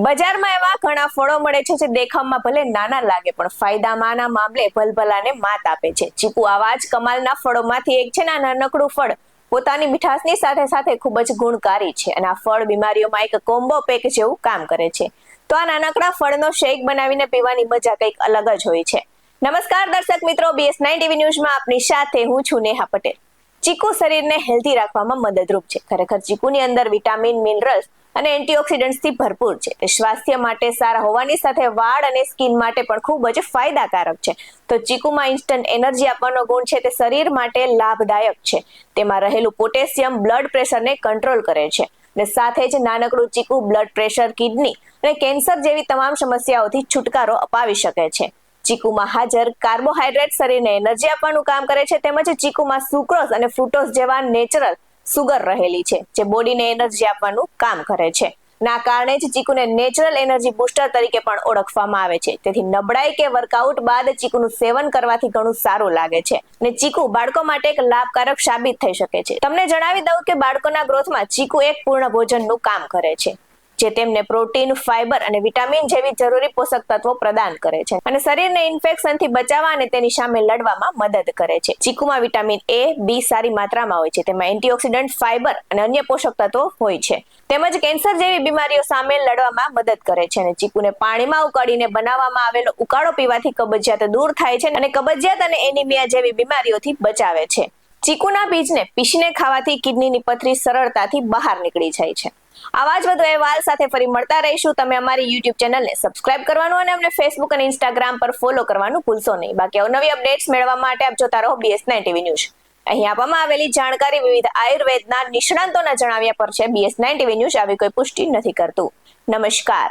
બજારમાં એવા ઘણા ફળો મળે છે જે દેખાવમાં ભલે નાના લાગે પણ ફાયદામાંના મામલે ભલભલાને માત આપે છે. ચીકુ આવા જ કમાલના ફળોમાંથી એક છે ને. આ નાનકડું ફળ પોતાની મીઠાશની સાથે સાથે ખૂબ જ ગુણકારી છે અને આ ફળ બીમારીઓમાં એક કોમ્બો પેક જેવું કામ કરે છે. તો આ નાનકડા ફળનો શેક બનાવીને પીવાની મજા કંઈક અલગ જ હોય છે. નમસ્કાર દર્શક મિત્રો, BS9 TV ન્યૂઝમાં આપની સાથે હું છું નેહા પટેલ. ચીકુ શરીરને હેલ્ધી રાખવામાં મદદરૂપ છે. ખરેખર ચીકુની અંદર વિટામિન, મિનરલ્સ અને એન્ટીઓક્સિડન્ટ્સથી ભરપૂર છે. તે સ્વાસ્થ્ય માટે સારા હોવાની સાથે વાળ અને સ્કિન માટે પણ ખૂબ જ ફાયદાકારક છે. તો ચીકુમાં ઇન્સ્ટન્ટ એનર્જી આપવાનો ગુણ છે તે શરીર માટે લાભદાયક છે. તેમાં રહેલું પોટેશિયમ બ્લડ પ્રેશરને કંટ્રોલ કરે છે અને સાથે જ નાનકડું ચીકુ બ્લડ પ્રેશર, કિડની અને કેન્સર જેવી તમામ સમસ્યાઓથી છુટકારો અપાવી શકે છે. ચીકુમાં હાજર કાર્બોહાઈડ્રેટ શરીરને એનર્જી આપવાનું કામ કરે છે. તેમજ ચીકુમાં સુક્રોઝ અને ફ્રુક્ટોઝ જેવા નેચરલ સુગર રહેલી છે જે બોડીને એનર્જી આપવાનું કામ કરે છે. ના કારણે જ ચીકુને નેચરલ એનર્જી બૂસ્ટર તરીકે પણ ઓળખવામાં આવે છે. તેથી નબળાઈ કે વર્કઆઉટ બાદ ચીકુનું સેવન કરવાથી ઘણું સારું લાગે છે અને ચીકુ બાળકો માટે એક લાભકારક સાબિત થઈ શકે છે. તમને જણાવી દઉં કે બાળકોના ગ્રોથમાં ચીકુ એક પૂર્ણ ભોજનનું કામ કરે છે જે તેમને પ્રોટીન, ફાઇબર અને વિટામિન જેવી જરૂરી પોષક તત્વો પ્રદાન કરે છે અને શરીરને ઇન્ફેક્શનથી બચાવવા અને તેની સામે લડવામાં મદદ કરે છે. ચીકુમાં વિટામિન A, B સારી માત્રામાં હોય છે. તેમાં એન્ટીઓક્સિડન્ટ, ફાઇબર અને અન્ય પોષક તત્વો હોય છે. તેમજ કેન્સર જેવી બીમારીઓ સામે લડવામાં મદદ કરે છે અને ચીકુને પાણીમાં ઉકાળીને બનાવવામાં આવેલો ઉકાળો પીવાથી કબજિયાત દૂર થાય છે અને કબજિયાત અને એનિમિયા જેવી બીમારીઓથી બચાવે છે. ચીકુના બીજને પીસીને ખાવાથી કિડનીની પથરી સરળતાથી બહાર નીકળી જાય છે. આવા જ વધુ અહેવાલ સાથે ફરી મળતા રહીશું. તમે અમારી YouTube ચેનલને સબસ્ક્રાઇબ કરવાનું અને અમને Facebook અને Instagram પર ફોલો કરવાનું ભૂલશો નહીં. બાકી અવનવી અપડેટ્સ મેળવવા માટે આપ જોતા રહો BS9 TV ન્યૂઝ. અહીં આપવામાં આવેલી જાણકારી વિવિધ આયુર્વેદના નિષ્ણાંતોના જણાવ્યા પર છે. BS9 TV ન્યૂઝ આવી કોઈ પુષ્ટિ નથી કરતું. નમસ્કાર.